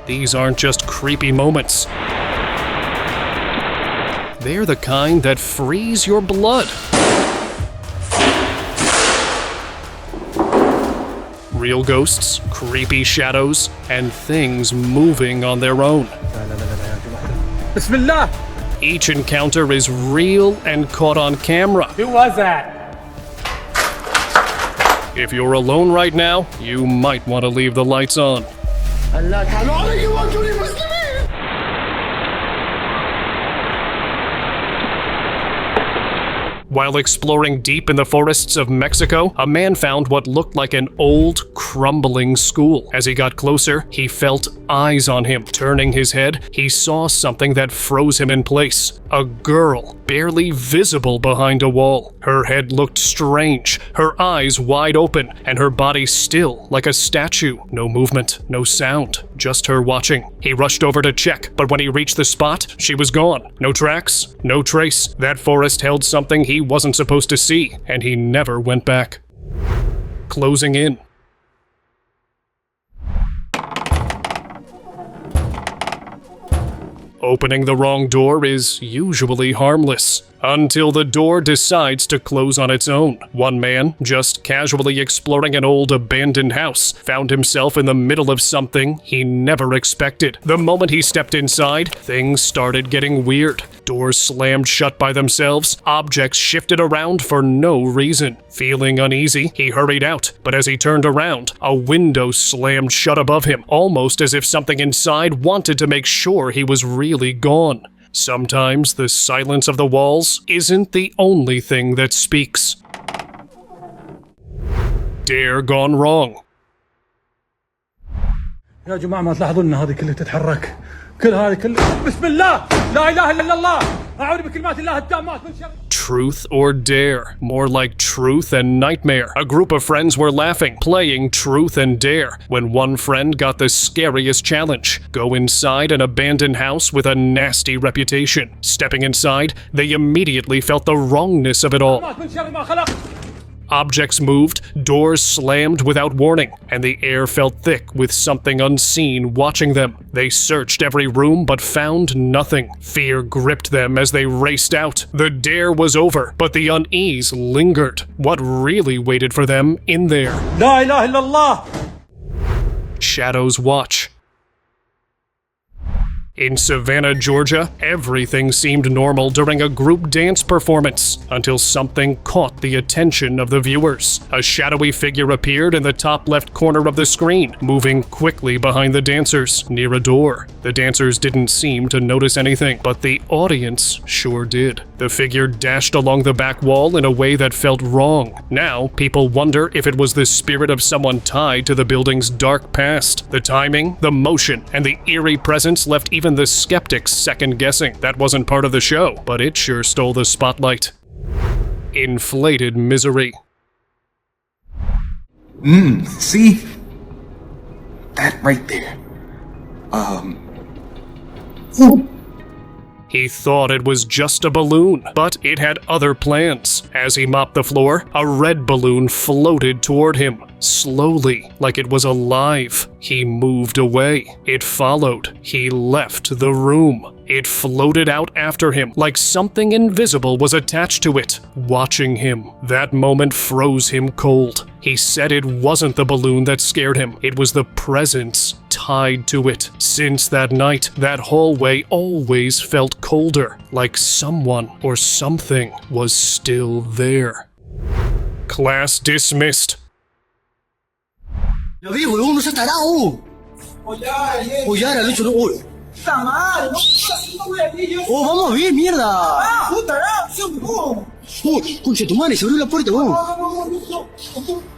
These aren't just creepy moments. They're the kind that freeze your blood. Real ghosts, creepy shadows, and things moving on their own. Bismillah! Each encounter is real and caught on camera. Who was that? If you're alone right now, you might want to leave the lights on. While exploring deep in the forests of Mexico, a man found what looked like an old, crumbling school. As he got closer, he felt eyes on him. Turning his head, he saw something that froze him in place. A girl, barely visible behind a wall. Her head looked strange, her eyes wide open, and her body still like a statue. No movement, no sound, just her watching. He rushed over to check, but when he reached the spot, she was gone. No tracks, no trace. That forest held something he wasn't supposed to see, and he never went back. Closing in. Opening the wrong door is usually harmless, until the door decides to close on its own. One man, just casually exploring an old abandoned house, found himself in the middle of something he never expected. The moment he stepped inside, things started getting weird. Doors slammed shut by themselves, objects shifted around for no reason. Feeling uneasy, he hurried out, but as he turned around, a window slammed shut above him, almost as if something inside wanted to make sure he was really gone. Sometimes the silence of the walls isn't the only thing that speaks. Dare gone wrong. يا جماعة ما تلاحظون إن هذه كلها تتحرك كل هذه كلها بسم الله لا إله إلا الله أعوذ بكلمات الله التامات من شر. Truth or dare? More like truth and nightmare. A group of friends were laughing, playing truth and dare, when one friend got the scariest challenge. Go inside an abandoned house with a nasty reputation. Stepping inside, they immediately felt the wrongness of it all. Objects moved, doors slammed without warning, and the air felt thick with something unseen watching them. They searched every room but found nothing. Fear gripped them as they raced out. The dare was over, but the unease lingered. What really waited for them in there? لا إله إلا الله. Shadows watch. In Savannah, Georgia, everything seemed normal during a group dance performance until something caught the attention of the viewers. A shadowy figure appeared in the top left corner of the screen, moving quickly behind the dancers, near a door. The dancers didn't seem to notice anything, but the audience sure did. The figure dashed along the back wall in a way that felt wrong. Now, people wonder if it was the spirit of someone tied to the building's dark past. The timing, the motion, and the eerie presence left even the skeptics second-guessing. That wasn't part of the show, but it sure stole the spotlight. Inflated misery. See? That right there. Ooh. He thought it was just a balloon, but it had other plans. As he mopped the floor, a red balloon floated toward him. Slowly, like it was alive. He moved away. It followed. He left the room. It floated out after him, like something invisible was attached to it, watching him. That moment froze him cold. He said it wasn't the balloon that scared him. It was the presence tied to it. Since that night, that hallway always felt colder, like someone or something was still there. Class dismissed. Lo digo, uno se estará, ya era el hecho de hoy. Vamos a ver, mierda. Concha tu madre, se abrió la puerta,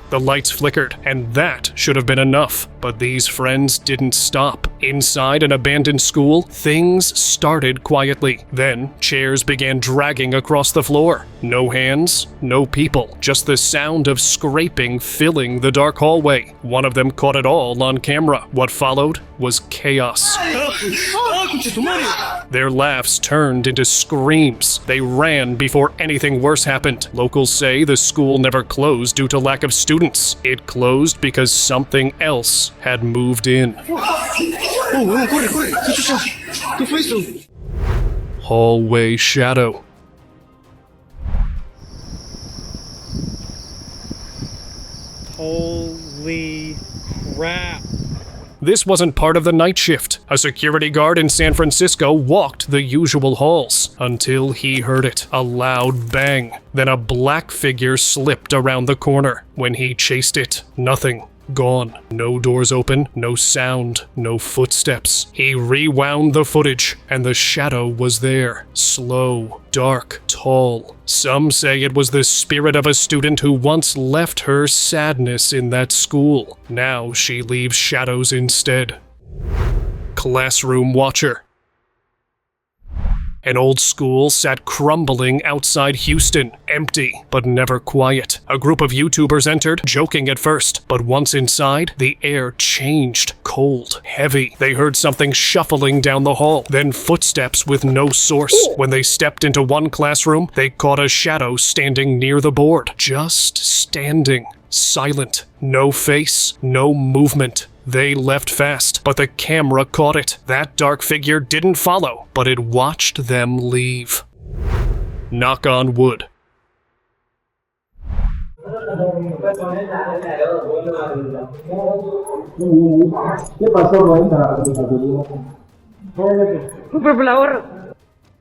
The lights flickered, and that should have been enough. But these friends didn't stop. Inside an abandoned school, things started quietly. Then, chairs began dragging across the floor. No hands, no people, just the sound of scraping filling the dark hallway. One of them caught it all on camera. What followed was chaos. Their laughs turned into screams. They ran before anything worse happened. Locals say the school never closed due to lack of students. It closed because something else had moved in. Corre, corre. ¿Qué fue eso? Hallway shadow. Holy crap. This wasn't part of the night shift. A security guard in San Francisco walked the usual halls until he heard it, a loud bang. Then a black figure slipped around the corner. When he chased it, nothing. Gone. No doors open, no sound, no footsteps. He rewound the footage, and the shadow was there. Slow, dark, tall. Some say it was the spirit of a student who once left her sadness in that school. Now she leaves shadows instead. Classroom watcher. An old school sat crumbling outside Houston, empty but never quiet. A group of YouTubers entered, joking at first, but once inside, the air changed, cold, heavy. They heard something shuffling down the hall, then footsteps with no source. When they stepped into one classroom, they caught a shadow standing near the board, just standing, silent, no face, no movement. They left fast, but the camera caught it. That dark figure didn't follow, but it watched them leave. Knock on wood.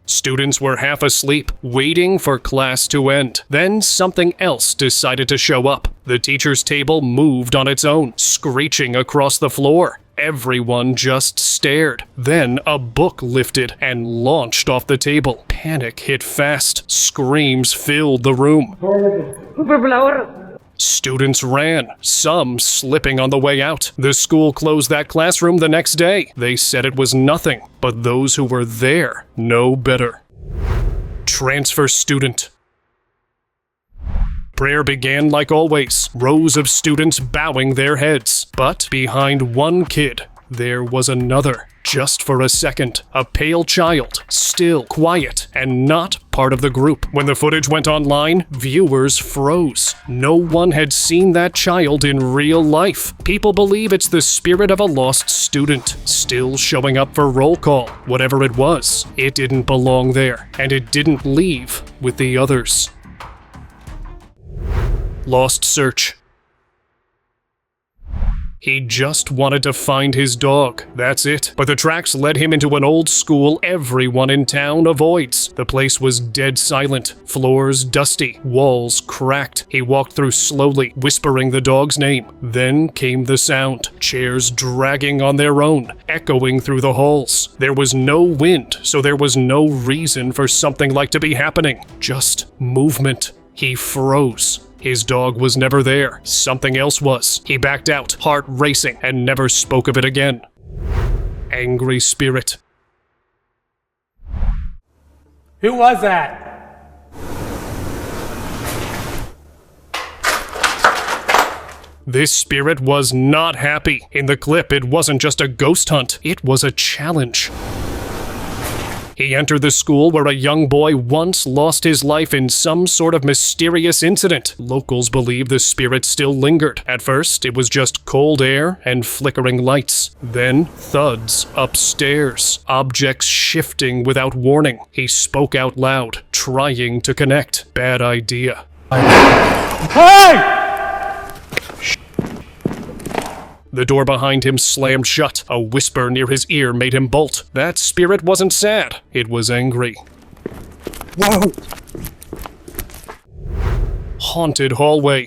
Students were half asleep, waiting for class to end. Then something else decided to show up. The teacher's table moved on its own, screeching across the floor. Everyone just stared. Then a book lifted and launched off the table. Panic hit fast. Screams filled the room. Students ran, some slipping on the way out. The school closed that classroom the next day. They said it was nothing, but those who were there know better. Transfer student. Prayer began like always, rows of students bowing their heads. But behind one kid, there was another. Just for a second, a pale child, still quiet and not part of the group. When the footage went online, viewers froze. No one had seen that child in real life. People believe it's the spirit of a lost student, still showing up for roll call. Whatever it was, it didn't belong there, and it didn't leave with the others. Lost search. He just wanted to find his dog, that's it. But the tracks led him into an old school everyone in town avoids. The place was dead silent, floors dusty, walls cracked. He walked through slowly, whispering the dog's name. Then came the sound, chairs dragging on their own, echoing through the halls. There was no wind, so there was no reason for something like to be happening. Just movement. He froze. His dog was never there. Something else was. He backed out, heart racing, and never spoke of it again. Angry spirit. Who was that? This spirit was not happy. In the clip, it wasn't just a ghost hunt. It was a challenge. He entered the school where a young boy once lost his life in some sort of mysterious incident. Locals believe the spirit still lingered. At first, it was just cold air and flickering lights. Then, thuds upstairs, objects shifting without warning. He spoke out loud, trying to connect. Bad idea. Hey! The door behind him slammed shut. A whisper near his ear made him bolt. That spirit wasn't sad. It was angry. Whoa! Haunted hallway.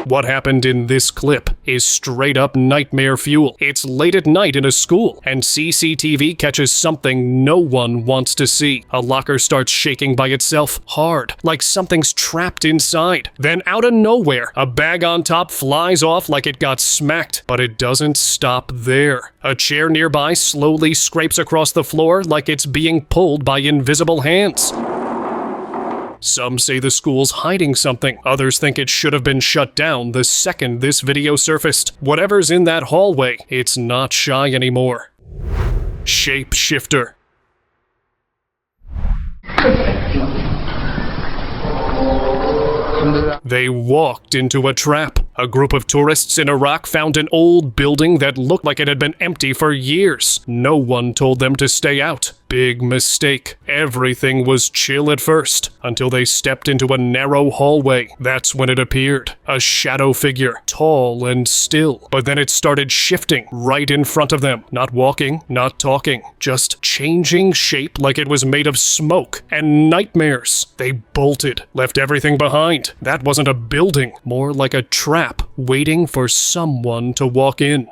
What happened in this clip is straight up nightmare fuel. It's late at night in a school, and CCTV catches something no one wants to see. A locker starts shaking by itself, hard, like something's trapped inside. Then out of nowhere, a bag on top flies off like it got smacked, but it doesn't stop there. A chair nearby slowly scrapes across the floor like it's being pulled by invisible hands. Some say the school's hiding something. Others think it should have been shut down the second this video surfaced. Whatever's in that hallway, it's not shy anymore. Shapeshifter. They walked into a trap. A group of tourists in Iraq found an old building that looked like it had been empty for years. No one told them to stay out. Big mistake. Everything was chill at first, until they stepped into a narrow hallway. That's when it appeared. A shadow figure, tall and still. But then it started shifting right in front of them. Not walking, not talking, just changing shape like it was made of smoke and nightmares. They bolted, left everything behind. That wasn't a building, more like a trap, waiting for someone to walk in.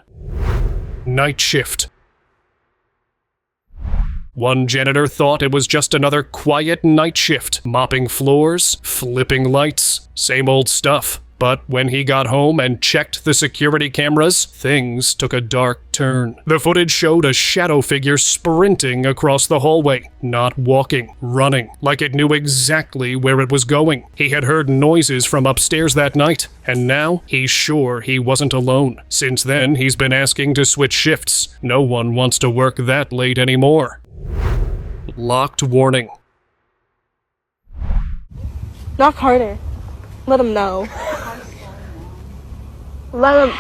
Night shift. One janitor thought it was just another quiet night shift, mopping floors, flipping lights, same old stuff. But when he got home and checked the security cameras, things took a dark turn. The footage showed a shadow figure sprinting across the hallway, not walking, running, like it knew exactly where it was going. He had heard noises from upstairs that night, and now he's sure he wasn't alone. Since then, he's been asking to switch shifts. No one wants to work that late anymore. Locked warning. Knock harder. Let them know. Let them...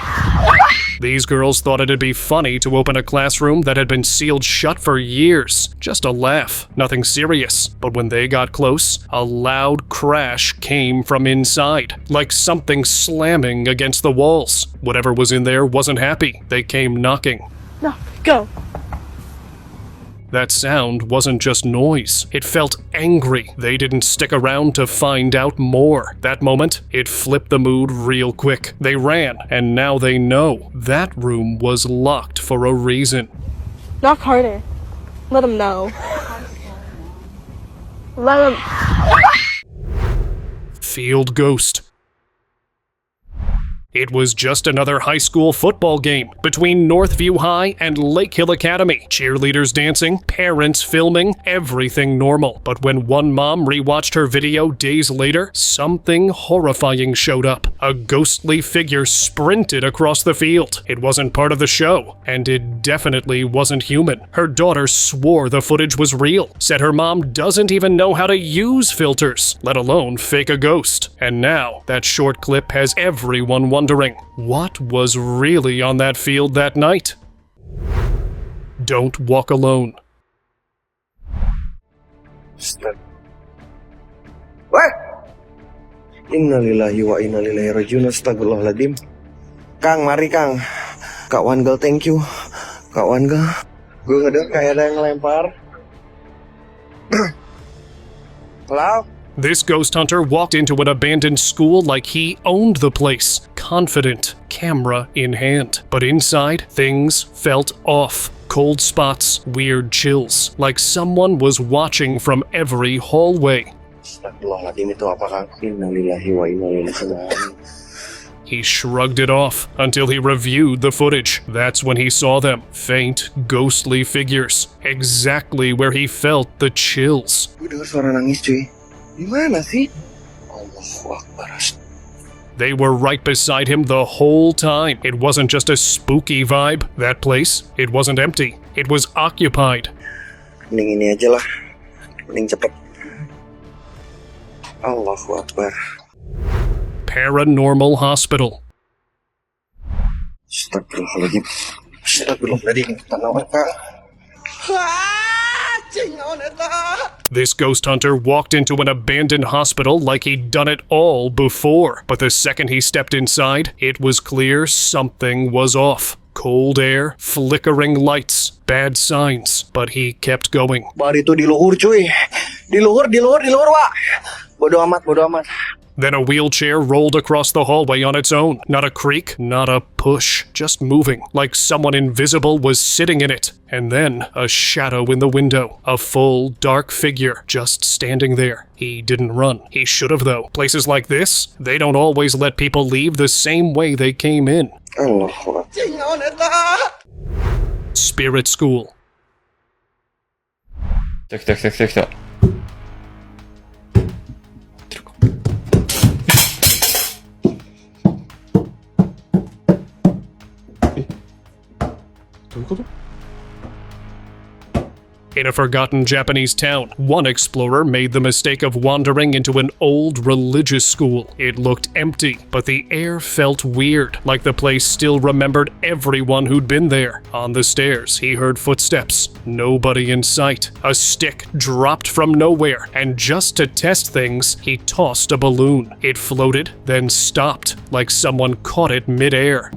These girls thought it'd be funny to open a classroom that had been sealed shut for years. Just a laugh, nothing serious. But when they got close, a loud crash came from inside, like something slamming against the walls. Whatever was in there wasn't happy. They came knocking. No, go. That sound wasn't just noise. It felt angry. They didn't stick around to find out more. That moment, it flipped the mood real quick. They ran, and now they know that room was locked for a reason. Knock harder. Let them know. Let them... Field ghost. It was just another high school football game between Northview High and Lake Hill Academy. Cheerleaders dancing, parents filming, everything normal. But when one mom rewatched her video days later, something horrifying showed up. A ghostly figure sprinted across the field. It wasn't part of the show, and it definitely wasn't human. Her daughter swore the footage was real, said her mom doesn't even know how to use filters, let alone fake a ghost. And now, that short clip has everyone wondering what was really on that field that night. Don't walk alone. What? Innalillahi wa inna ilaihi rajiun. Astagfirullahaladzim. Kang, mari Kang. Kak Wangel, thank you. Kak Wangel. Gue ngedenger kayak ada yang ngelempar. Hello? This ghost hunter walked into an abandoned school like he owned the place, confident, camera in hand. But inside, things felt off. Cold spots, weird chills, like someone was watching from every hallway. Astagfirullahaladzim, itu apa Kang? Innalillahi wa inna ilaihi rajiun. He shrugged it off until he reviewed the footage. That's when he saw them. Faint, ghostly figures. Exactly where he felt the chills. Gue denger suara nangis cuy. Gimana sih? Allahu Akbar. They were right beside him the whole time. It wasn't just a spooky vibe. That place, it wasn't empty. It was occupied. Mending ini aja lah. Mending cepet. Allahu Akbar. Paranormal Hospital. Astagfirullahaladzim. Astagfirullahaladzim. Tanawan Kak. This ghost hunter walked into an abandoned hospital like he'd done it all before. But the second he stepped inside, it was clear something was off. Cold air, flickering lights, bad signs. But he kept going. Bar itu di luhur cuy. Di luhur, Wak. Bodo amat. Then a wheelchair rolled across the hallway on its own. Not a creak, not a push, just moving, like someone invisible was sitting in it. And then a shadow in the window, a full, dark figure just standing there. He didn't run. He should have, though. Places like this, they don't always let people leave the same way they came in. Spirit School. Так. In a forgotten Japanese town, one explorer made the mistake of wandering into an old religious school. It looked empty, but the air felt weird, like the place still remembered everyone who'd been there. On the stairs, he heard footsteps. Nobody in sight. A stick dropped from nowhere, and just to test things, he tossed a balloon. It floated, then stopped, like someone caught it mid-air.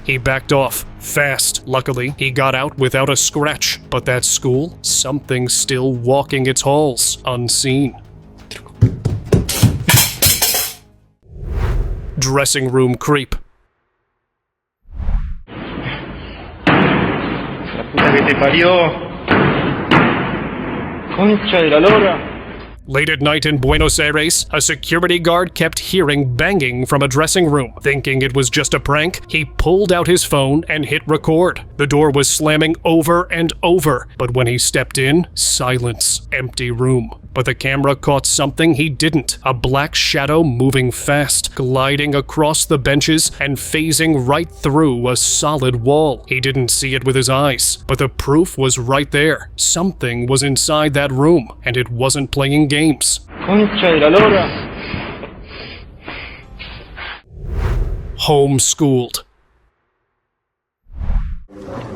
He backed off, fast. Luckily, he got out without a scratch. But that school, something's still walking its halls, unseen. Dressing room creep. La puta que te parió. Concha de la lora. Late at night in Buenos Aires, a security guard kept hearing banging from a dressing room. Thinking it was just a prank, he pulled out his phone and hit record. The door was slamming over and over, but when he stepped in, silence, empty room. But the camera caught something he didn't. A black shadow moving fast, gliding across the benches and phasing right through a solid wall. He didn't see it with his eyes, but the proof was right there. Something was inside that room, and it wasn't playing games. Concha de la lora. Homeschooled.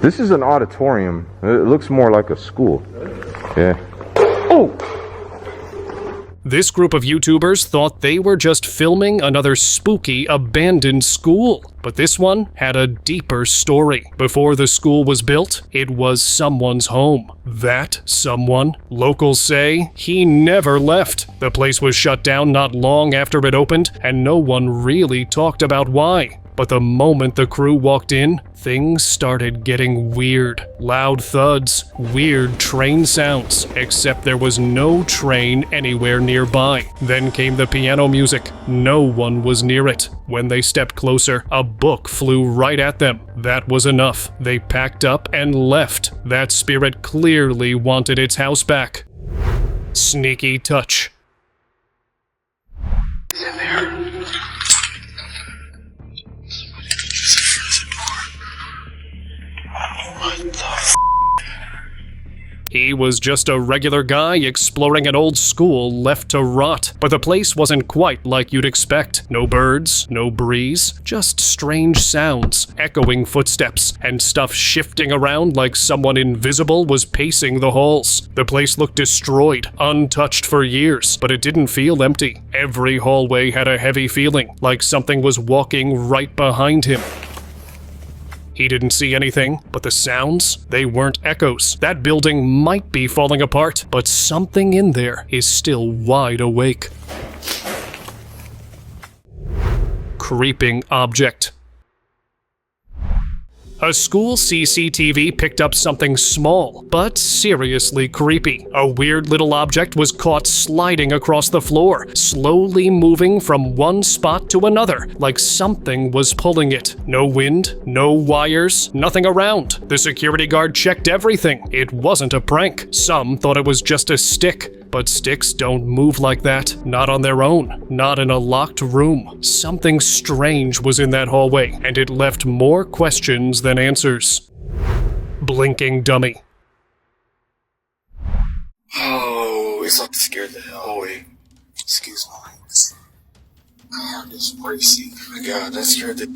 This is an auditorium. It looks more like a school. Yeah. Oh! This group of YouTubers thought they were just filming another spooky, abandoned school. But this one had a deeper story. Before the school was built, it was someone's home. That someone, locals say, he never left. The place was shut down not long after it opened, and no one really talked about why. But the moment the crew walked in, things started getting weird. Loud thuds, weird train sounds, except there was no train anywhere nearby. Then came the piano music. No one was near it. When they stepped closer, a book flew right at them. That was enough. They packed up and left. That spirit clearly wanted its house back. Sneaky touch. He was just a regular guy exploring an old school left to rot, but the place wasn't quite like you'd expect. No birds, no breeze, just strange sounds, echoing footsteps, and stuff shifting around like someone invisible was pacing the halls. The place looked destroyed, untouched for years, but it didn't feel empty. Every hallway had a heavy feeling, like something was walking right behind him. He didn't see anything, but the sounds, they weren't echoes. That building might be falling apart, but something in there is still wide awake. Creeping object. A school CCTV picked up something small, but seriously creepy. A weird little object was caught sliding across the floor, slowly moving from one spot to another, like something was pulling it. No wind, no wires, nothing around. The security guard checked everything. It wasn't a prank. Some thought it was just a stick. But sticks don't move like that, not on their own, not in a locked room. Something strange was in that hallway, and it left more questions than answers. Blinking dummy. Oh, it's like scared the hell away. Excuse my language. My heart is racing. Oh my God, that scared the...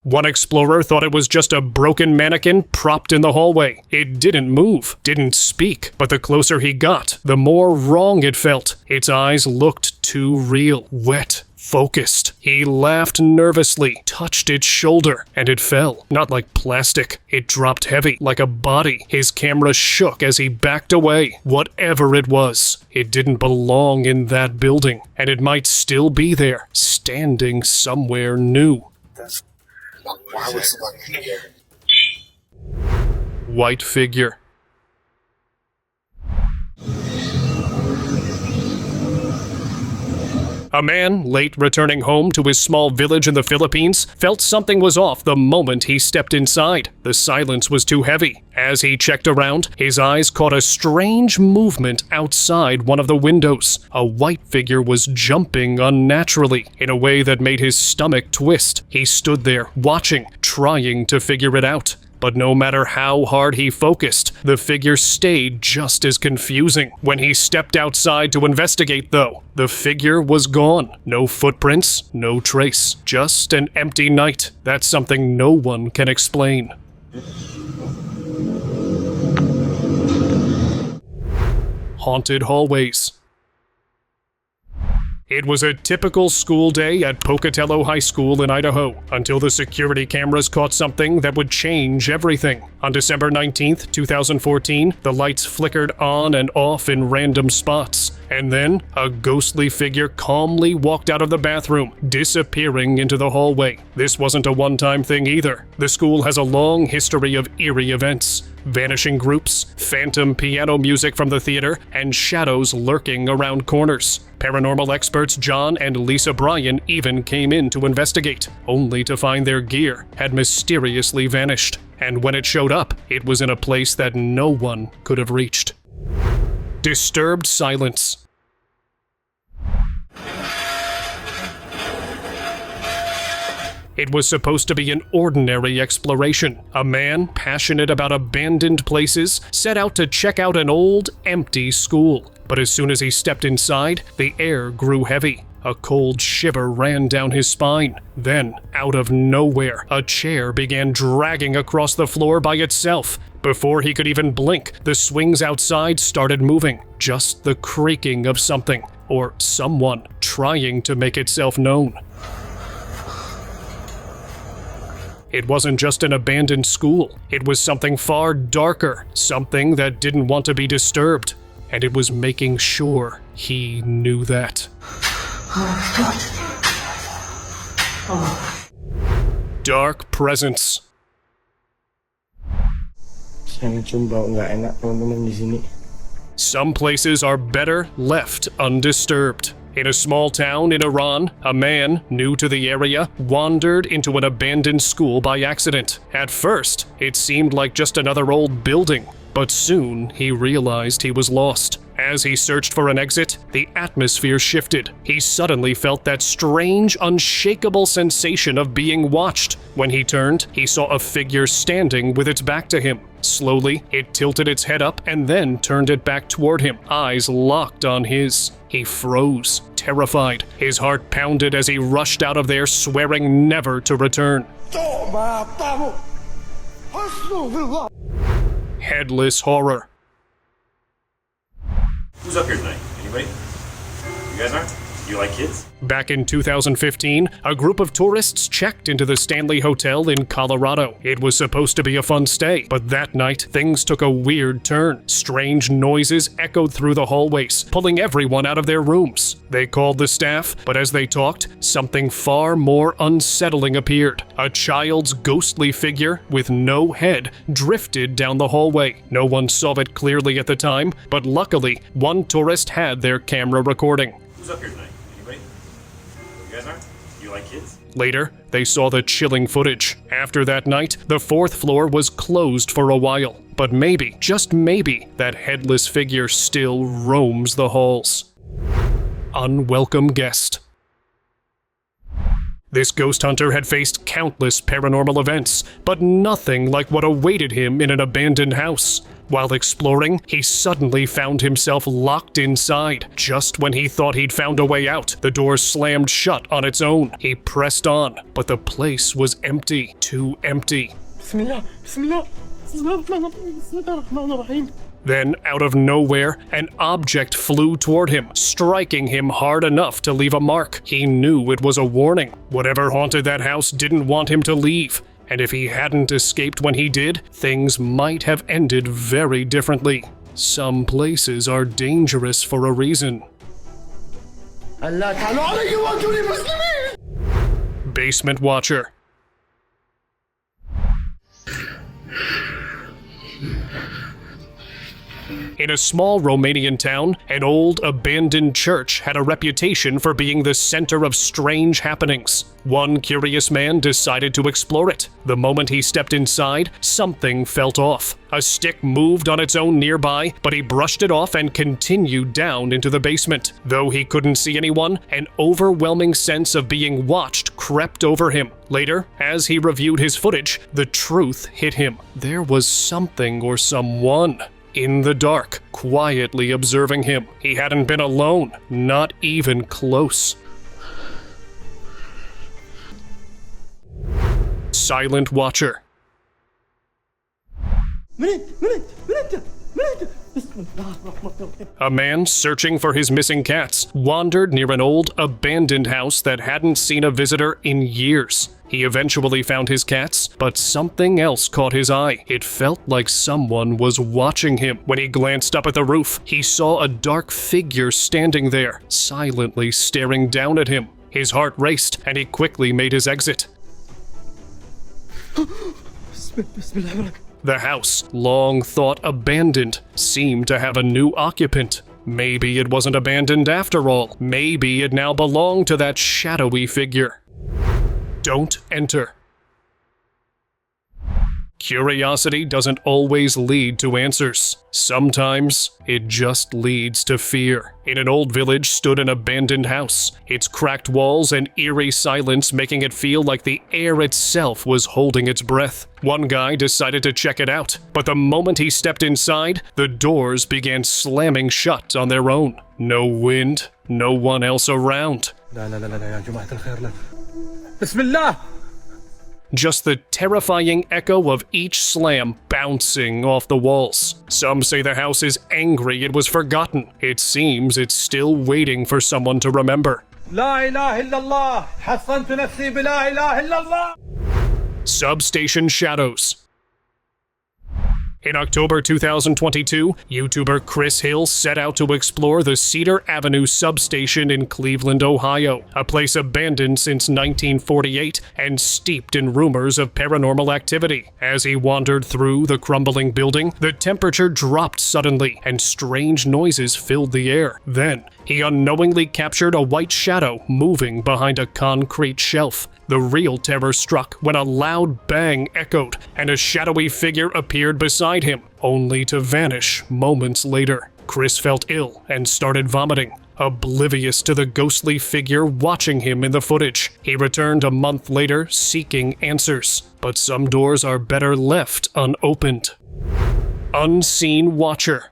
One explorer thought it was just a broken mannequin propped in the hallway. It didn't move, didn't speak, but the closer he got, the more wrong it felt. Its eyes looked too real, wet, focused. He laughed nervously, touched its shoulder, and it fell. Not like plastic. It dropped heavy, like a body. His camera shook as he backed away. Whatever it was, it didn't belong in that building, and it might still be there, standing somewhere new. Why would somebody be here? White figure. A man, late returning home to his small village in the Philippines, felt something was off the moment he stepped inside. The silence was too heavy. As he checked around, his eyes caught a strange movement outside one of the windows. A white figure was jumping unnaturally, in a way that made his stomach twist. He stood there, watching, trying to figure it out. But no matter how hard he focused, the figure stayed just as confusing. When he stepped outside to investigate, though, the figure was gone. No footprints, no trace. Just an empty night. That's something no one can explain. Haunted hallways. It was a typical school day at Pocatello High School in Idaho, until the security cameras caught something that would change everything. On December 19th, 2014, the lights flickered on and off in random spots. And then, a ghostly figure calmly walked out of the bathroom, disappearing into the hallway. This wasn't a one-time thing either. The school has a long history of eerie events. Vanishing groups, phantom piano music from the theater, and shadows lurking around corners. Paranormal experts John and Lisa Bryan even came in to investigate, only to find their gear had mysteriously vanished. And when it showed up, it was in a place that no one could have reached. Disturbed silence. It was supposed to be an ordinary exploration. A man, passionate about abandoned places, set out to check out an old, empty school. But as soon as he stepped inside, the air grew heavy. A cold shiver ran down his spine. Then, out of nowhere, a chair began dragging across the floor by itself. Before he could even blink, the swings outside started moving. Just the creaking of something, or someone, trying to make itself known. It wasn't just an abandoned school. It was something far darker, something that didn't want to be disturbed. And it was making sure he knew that. Dark presence. Some places are better left undisturbed. In a small town in Iran, a man, new to the area, wandered into an abandoned school by accident. At first, it seemed like just another old building, but soon he realized he was lost. As he searched for an exit, the atmosphere shifted. He suddenly felt that strange, unshakable sensation of being watched. When he turned, he saw a figure standing with its back to him. Slowly, it tilted its head up and then turned it back toward him, eyes locked on his. He froze, terrified. His heart pounded as he rushed out of there, swearing never to return. Headless horror. Who's up here tonight? Anybody? You guys aren't? You like kids? Back in 2015, a group of tourists checked into the Stanley Hotel in Colorado. It was supposed to be a fun stay, but that night, things took a weird turn. Strange noises echoed through the hallways, pulling everyone out of their rooms. They called the staff, but as they talked, something far more unsettling appeared. A child's ghostly figure with no head drifted down the hallway. No one saw it clearly at the time, but luckily, one tourist had their camera recording. Who's up here tonight? Anybody? You guys aren't? You like kids? Later, they saw the chilling footage. After that night, the 4th floor was closed for a while. But maybe, just maybe, that headless figure still roams the halls. Unwelcome guest. This ghost hunter had faced countless paranormal events, but nothing like what awaited him in an abandoned house. While exploring, he suddenly found himself locked inside. Just when he thought he'd found a way out, the door slammed shut on its own. He pressed on, but the place was empty. Too empty. Then, out of nowhere, an object flew toward him, striking him hard enough to leave a mark. He knew it was a warning. Whatever haunted that house didn't want him to leave. And if he hadn't escaped when he did, things might have ended very differently. Some places are dangerous for a reason. Basement Watcher. In a small Romanian town, an old abandoned church had a reputation for being the center of strange happenings. One curious man decided to explore it. The moment he stepped inside, something felt off. A stick moved on its own nearby, but he brushed it off and continued down into the basement. Though he couldn't see anyone, an overwhelming sense of being watched crept over him. Later, as he reviewed his footage, the truth hit him. There was something or someone in the dark, quietly observing him. He hadn't been alone, not even close. Silent Watcher. A man searching for his missing cats wandered near an old abandoned house that hadn't seen a visitor in years. He eventually found his cats, but something else caught his eye. It felt like someone was watching him. When he glanced up at the roof, he saw a dark figure standing there, silently staring down at him. His heart raced, and he quickly made his exit. The house, long thought abandoned, seemed to have a new occupant. Maybe it wasn't abandoned after all. Maybe it now belonged to that shadowy figure. Don't enter. Curiosity doesn't always lead to answers. Sometimes it just leads to fear. In an old village stood an abandoned house, its cracked walls and eerie silence making it feel like the air itself was holding its breath. One guy decided to check it out, but the moment he stepped inside, the doors began slamming shut on their own. No wind, no one else around. Just the terrifying echo of each slam bouncing off the walls. Some say the house is angry it was forgotten. It seems it's still waiting for someone to remember. Substation Shadows. In October 2022, YouTuber Chris Hill set out to explore the Cedar Avenue substation in Cleveland, Ohio, a place abandoned since 1948 and steeped in rumors of paranormal activity. As he wandered through the crumbling building, the temperature dropped suddenly and strange noises filled the air. Then, he unknowingly captured a white shadow moving behind a concrete shelf. The real terror struck when a loud bang echoed and a shadowy figure appeared beside him, only to vanish moments later. Chris felt ill and started vomiting, oblivious to the ghostly figure watching him in the footage. He returned a month later seeking answers, but some doors are better left unopened. Unseen Watcher.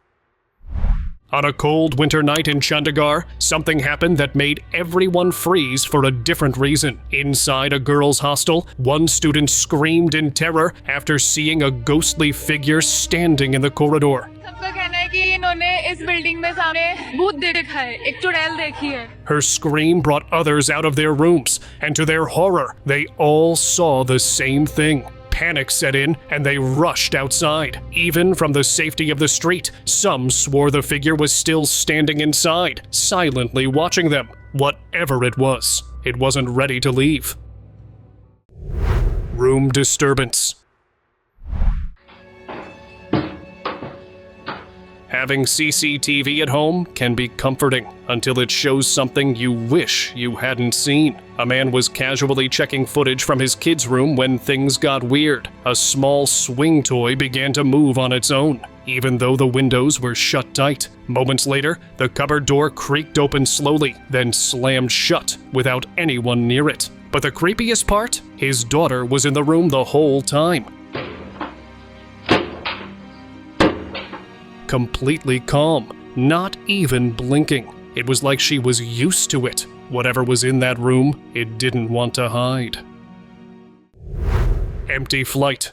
On a cold winter night in Chandigarh, something happened that made everyone freeze for a different reason. Inside a girls' hostel, one student screamed in terror after seeing a ghostly figure standing in the corridor. Her scream brought others out of their rooms, and to their horror, they all saw the same thing. Panic set in, and they rushed outside. Even from the safety of the street, some swore the figure was still standing inside, silently watching them. Whatever it wasn't ready to leave. Room disturbance. Having CCTV at home can be comforting until it shows something you wish you hadn't seen. A man was casually checking footage from his kid's room when things got weird. A small swing toy began to move on its own, even though the windows were shut tight. Moments later, the cupboard door creaked open slowly, then slammed shut without anyone near it. But the creepiest part? His daughter was in the room the whole time. Completely calm, not even blinking. It was like she was used to it. Whatever was in that room, it didn't want to hide. Empty flight.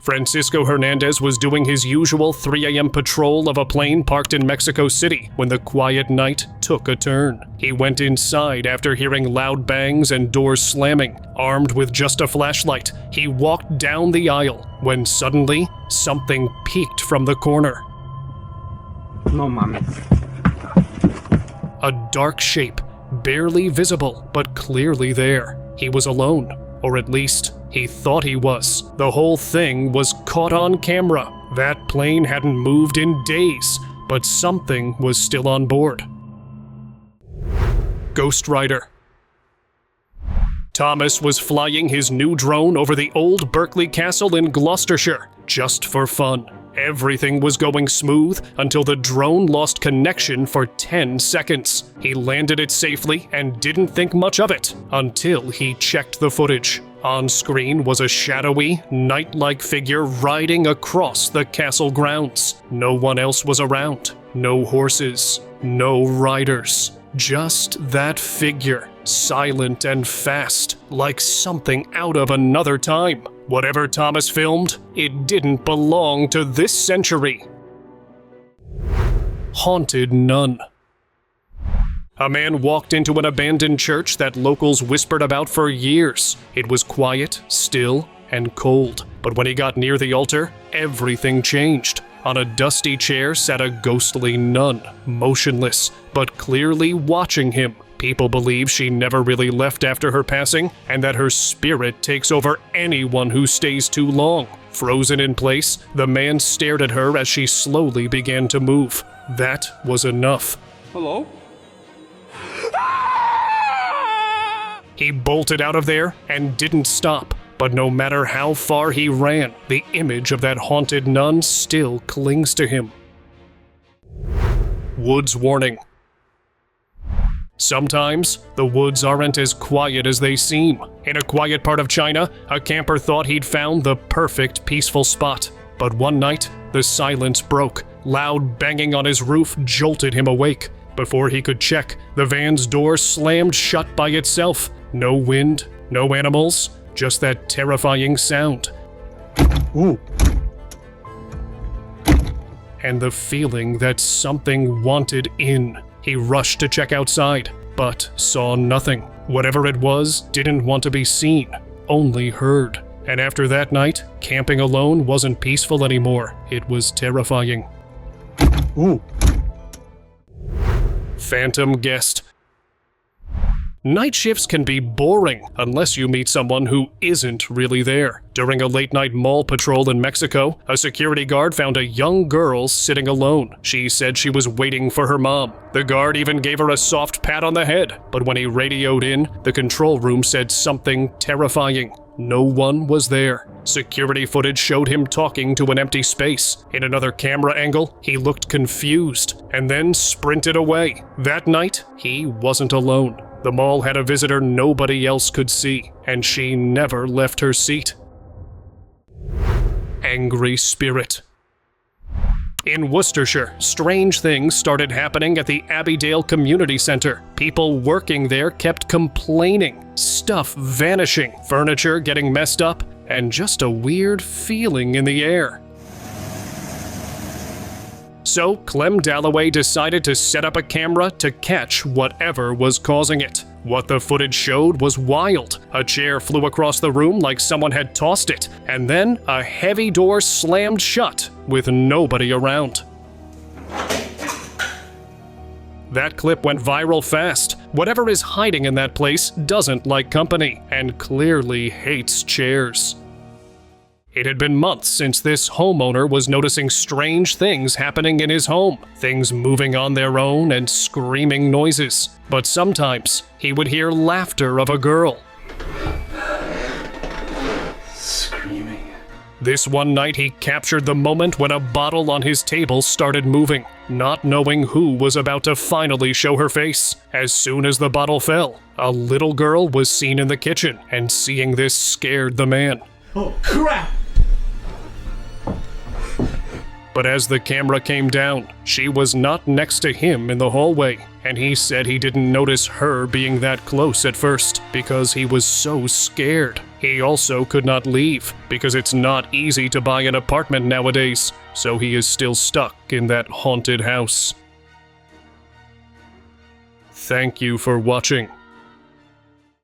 Francisco Hernandez was doing his usual 3 a.m. patrol of a plane parked in Mexico City when the quiet night took a turn. He went inside after hearing loud bangs and doors slamming. Armed with just a flashlight, he walked down the aisle when suddenly something peeked from the corner. No mames. A dark shape, barely visible but clearly there. He was alone, or at least he thought he was. The whole thing was caught on camera. That plane hadn't moved in days, but something was still on board. Ghost Rider. Thomas was flying his new drone over the old Berkeley Castle in Gloucestershire, just for fun. Everything was going smooth until the drone lost connection for 10 seconds. He landed it safely and didn't think much of it until he checked the footage. On screen was a shadowy, night-like figure riding across the castle grounds. No one else was around. No horses. No riders. Just that figure, silent and fast, like something out of another time. Whatever Thomas filmed, it didn't belong to this century. Haunted nun. A man walked into an abandoned church that locals whispered about for years. It was quiet, still, and cold. But when he got near the altar, everything changed. On a dusty chair sat a ghostly nun, motionless, but clearly watching him. People believe she never really left after her passing, and that her spirit takes over anyone who stays too long. Frozen in place, the man stared at her as she slowly began to move. That was enough. Hello? He bolted out of there and didn't stop. But no matter how far he ran, the image of that haunted nun still clings to him. Woods warning. Sometimes, the woods aren't as quiet as they seem. In a quiet part of China, a camper thought he'd found the perfect peaceful spot. But one night, the silence broke. Loud banging on his roof jolted him awake. Before he could check, the van's door slammed shut by itself. No wind, no animals, just that terrifying sound. Ooh. And the feeling that something wanted in. He rushed to check outside, but saw nothing. Whatever it was didn't want to be seen, only heard. And after that night, camping alone wasn't peaceful anymore. It was terrifying. Ooh. Phantom guest. Night shifts can be boring unless you meet someone who isn't really there. During a late-night mall patrol in Mexico, a security guard found a young girl sitting alone. She said she was waiting for her mom. The guard even gave her a soft pat on the head, but when he radioed in, the control room said something terrifying. No one was there. Security footage showed him talking to an empty space. In another camera angle, he looked confused and then sprinted away. That night, he wasn't alone. The mall had a visitor nobody else could see, and she never left her seat. Angry spirit. In Worcestershire, strange things started happening at the Abbeydale Community Center. People working there kept complaining, stuff vanishing, furniture getting messed up, and just a weird feeling in the air. So, Clem Dalloway decided to set up a camera to catch whatever was causing it. What the footage showed was wild. A chair flew across the room like someone had tossed it, and then a heavy door slammed shut with nobody around. That clip went viral fast. Whatever is hiding in that place doesn't like company and clearly hates chairs. It had been months since this homeowner was noticing strange things happening in his home, things moving on their own and screaming noises. But sometimes he would hear laughter of a girl. Screaming. This one night he captured the moment when a bottle on his table started moving, not knowing who was about to finally show her face. As soon as the bottle fell, a little girl was seen in the kitchen, and seeing this scared the man. Oh, crap! But as the camera came down, she was not next to him in the hallway, and he said he didn't notice her being that close at first because he was so scared. He also could not leave, because it's not easy to buy an apartment nowadays, so he is still stuck in that haunted house. Thank you for watching.